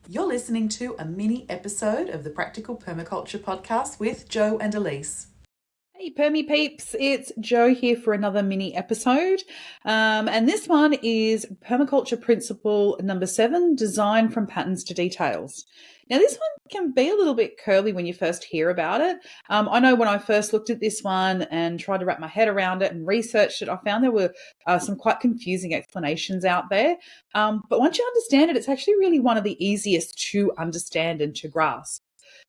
You're listening to a mini episode of the Practical Permaculture podcast with Joe and Elise. Hey Permy peeps, it's Joe here for another mini episode. And this one is Permaculture Principle number 7, Design from Patterns to Details. Now this one can be a little bit curly when you first hear about it. I know when I first looked at this one and tried to wrap my head around it and researched it, I found there were some quite confusing explanations out there. But once you understand it, it's actually really one of the easiest to understand and to grasp.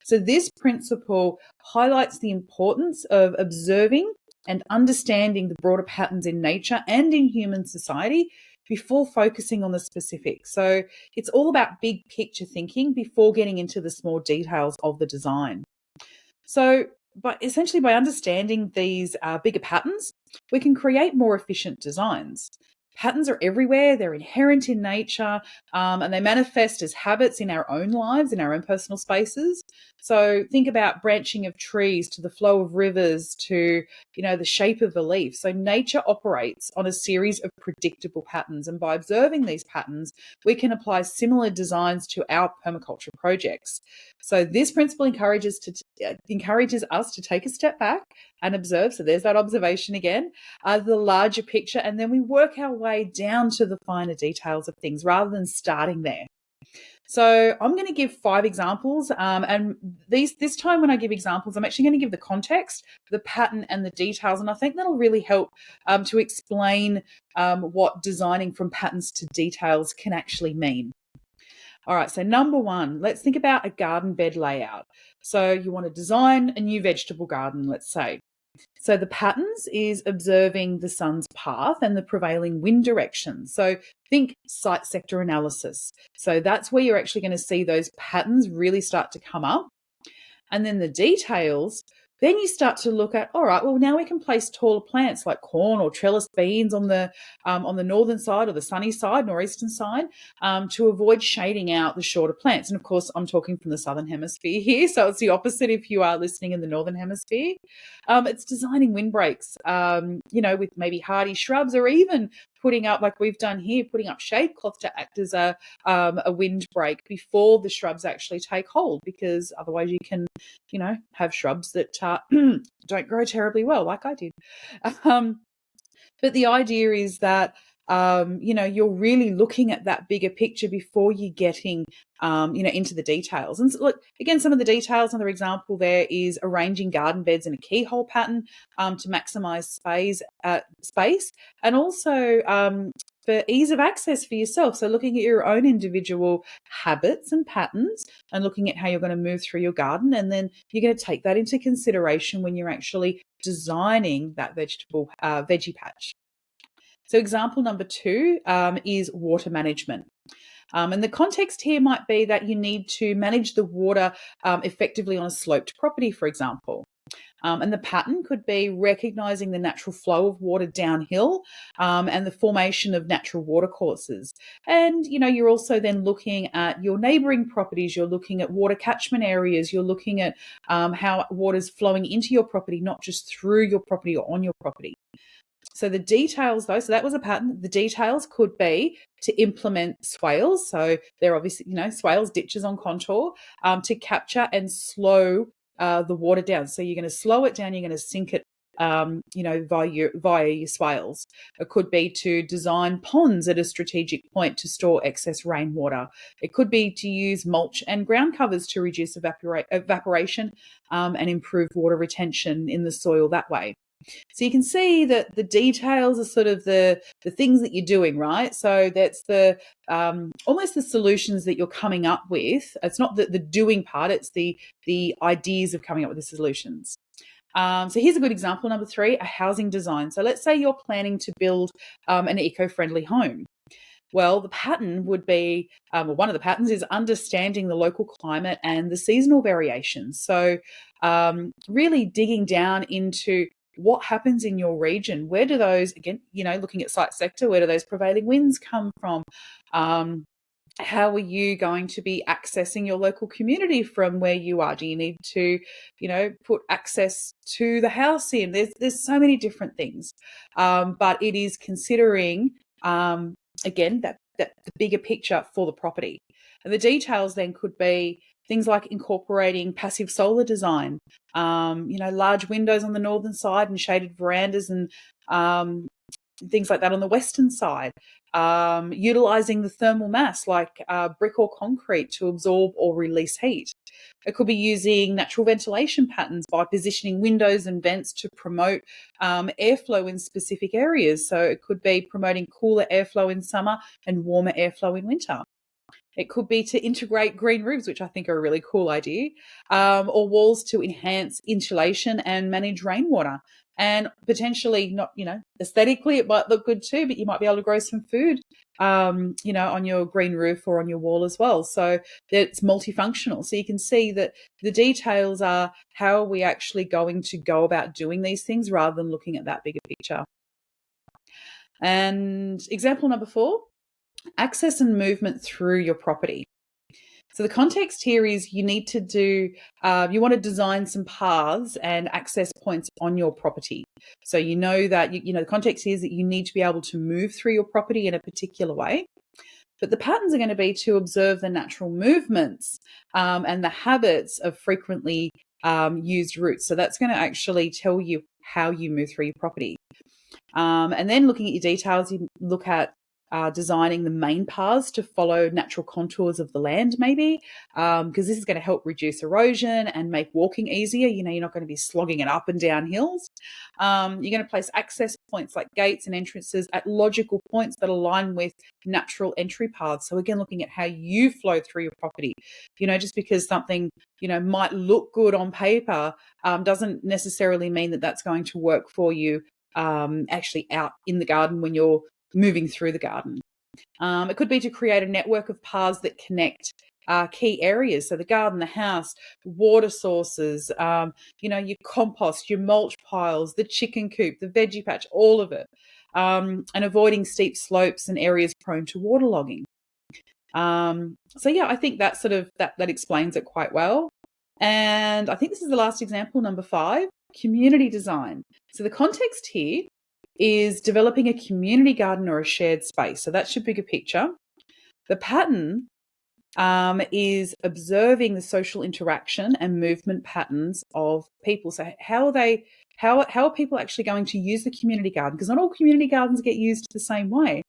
So this principle highlights the importance of observing and understanding the broader patterns in nature and in human society before focusing on the specifics. So it's all about big picture thinking before getting into the small details of the design. So essentially by understanding these bigger patterns, we can create more efficient designs. Patterns are everywhere, they're inherent in nature, and they manifest as habits in our own lives, in our own personal spaces. So think about branching of trees to the flow of rivers to, the shape of a leaf. So nature operates on a series of predictable patterns, and by observing these patterns, we can apply similar designs to our permaculture projects. So this principle encourages us to take a step back and observe. So there's that observation again, the larger picture, and then we work our way down to the finer details of things rather than starting there. So I'm going to give 5 examples, and this time when I give examples, I'm actually going to give the context, the pattern, and the details, and I think that'll really help to explain what designing from patterns to details can actually mean. All right, so number 1, let's think about a garden bed layout. So you want to design a new vegetable garden, let's say. So the patterns is observing the sun's path and the prevailing wind direction. So think site sector analysis. So that's where you're actually going to see those patterns really start to come up. And then the details, then you start to look at, all right, well, now we can place taller plants like corn or trellis beans on the northern side or the sunny side, northeastern side, to avoid shading out the shorter plants. And of course, I'm talking from the southern hemisphere here, so it's the opposite if you are listening in the northern hemisphere. It's designing windbreaks, with maybe hardy shrubs, or even putting up, like we've done here, putting up shade cloth to act as a windbreak before the shrubs actually take hold, because otherwise you can, have shrubs that don't grow terribly well, like I did. But the idea is that, you're really looking at that bigger picture before you're getting, into the details. And so, look, again, some of the details, another example there is arranging garden beds in a keyhole pattern to maximize space, and also for ease of access for yourself. So looking at your own individual habits and patterns and looking at how you're going to move through your garden. And then you're going to take that into consideration when you're actually designing that veggie patch. So example number 2 is water management. And the context here might be that you need to manage the water effectively on a sloped property, for example. And the pattern could be recognizing the natural flow of water downhill and the formation of natural watercourses. And, you're also then looking at your neighboring properties. You're looking at water catchment areas. You're looking at how water's flowing into your property, not just through your property or on your property. So the details, though, so that was a pattern. The details could be to implement swales. So they're obviously, swales, ditches on contour, to capture and slow the water down. So you're going to slow it down, you're going to sink it, via your swales. It could be to design ponds at a strategic point to store excess rainwater. It could be to use mulch and ground covers to reduce evaporation and improve water retention in the soil that way. So you can see that the details are sort of the things that you're doing, right? So that's the almost the solutions that you're coming up with. It's not the doing part, it's the ideas of coming up with the solutions. So here's a good example, number 3, a housing design. So let's say you're planning to build an eco-friendly home. Well, the pattern would be, one of the patterns is understanding the local climate and the seasonal variations. So really digging down into what happens in your region. Where do those, again, looking at site sector, where do those prevailing winds come from? How are you going to be accessing your local community from where you are? Do you need to, put access to the house in? There's so many different things. But it is considering, again, that the bigger picture for the property. And the details then could be things like incorporating passive solar design, large windows on the northern side and shaded verandas and things like that on the western side, utilizing the thermal mass like brick or concrete to absorb or release heat. It could be using natural ventilation patterns by positioning windows and vents to promote airflow in specific areas. So it could be promoting cooler airflow in summer and warmer airflow in winter. It could be to integrate green roofs, which I think are a really cool idea, or walls to enhance insulation and manage rainwater. And potentially not, aesthetically it might look good too, but you might be able to grow some food, on your green roof or on your wall as well. So it's multifunctional. So you can see that the details are how are we actually going to go about doing these things rather than looking at that bigger picture. And example number 4, access and movement through your property. So the context here is you need to you want to design some paths and access points on your property. So you know that, the context here is that you need to be able to move through your property in a particular way. But the patterns are going to be to observe the natural movements and the habits of frequently used routes. So that's going to actually tell you how you move through your property. And then looking at your details, you look at designing the main paths to follow natural contours of the land, maybe, because this is going to help reduce erosion and make walking easier. You're not going to be slogging it up and down hills. You're going to place access points like gates and entrances at logical points that align with natural entry paths. So again, looking at how you flow through your property. Just because something, might look good on paper doesn't necessarily mean that that's going to work for you actually out in the garden when you're moving through the garden. It could be to create a network of paths that connect key areas. So the garden, the house, water sources, your compost, your mulch piles, the chicken coop, the veggie patch, all of it. And avoiding steep slopes and areas prone to waterlogging. I think that that explains it quite well. And I think this is the last example, number 5, community design. So the context here is developing a community garden or a shared space. So that's your bigger picture. The pattern is observing the social interaction and movement patterns of people. So how are people actually going to use the community garden? Because not all community gardens get used the same way.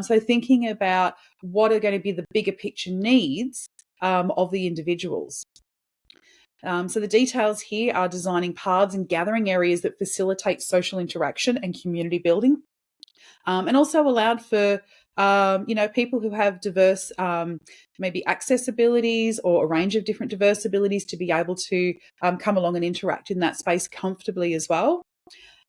So thinking about what are going to be the bigger picture needs of the individuals. So the details here are designing paths and gathering areas that facilitate social interaction and community building, and also allowed for people who have diverse maybe accessibilities or a range of different diverse abilities to be able to come along and interact in that space comfortably as well.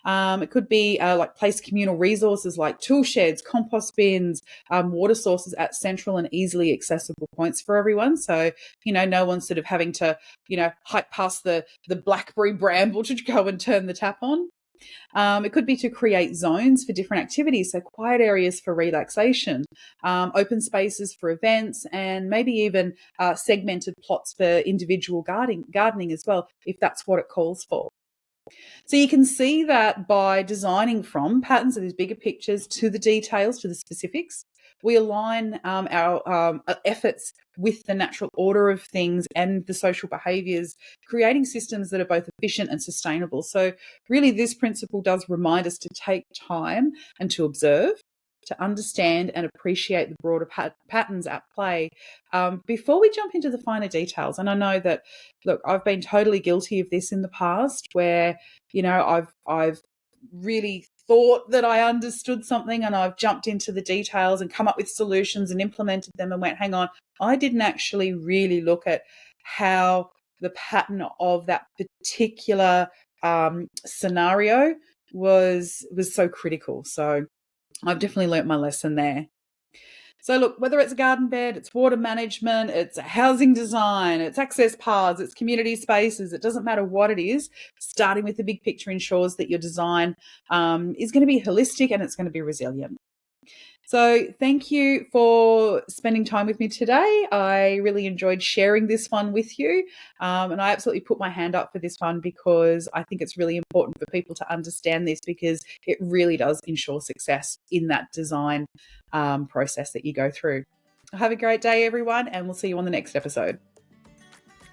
It could be like place communal resources like tool sheds, compost bins, water sources at central and easily accessible points for everyone. So, no one's sort of having to, hike past the blackberry bramble to go and turn the tap on. It could be to create zones for different activities, so quiet areas for relaxation, open spaces for events, and maybe even segmented plots for individual gardening as well, if that's what it calls for. So you can see that by designing from patterns of these bigger pictures to the details, to the specifics, we align our efforts with the natural order of things and the social behaviours, creating systems that are both efficient and sustainable. So really this principle does remind us to take time and to observe, to understand and appreciate the broader patterns at play before we jump into the finer details. And I know that, look, I've been totally guilty of this in the past where, I've really thought that I understood something and I've jumped into the details and come up with solutions and implemented them and went, hang on, I didn't actually really look at how the pattern of that particular scenario was so critical. So I've definitely learnt my lesson there. So look, whether it's a garden bed, it's water management, it's housing design, it's access paths, it's community spaces, it doesn't matter what it is, starting with the big picture ensures that your design is going to be holistic and it's going to be resilient. So thank you for spending time with me today. I really enjoyed sharing this one with you. And I absolutely put my hand up for this one because I think it's really important for people to understand this because it really does ensure success in that design process that you go through. Have a great day, everyone, and we'll see you on the next episode.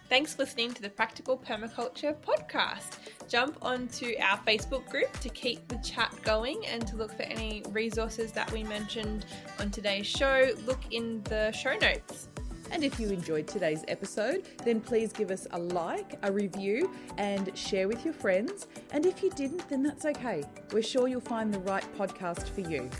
Thanks for listening to the Practical Permaculture podcast. Jump onto our Facebook group to keep the chat going and to look for any resources that we mentioned on today's show. Look in the show notes. And if you enjoyed today's episode, then please give us a like, a review, and share with your friends. And if you didn't, then that's okay. We're sure you'll find the right podcast for you.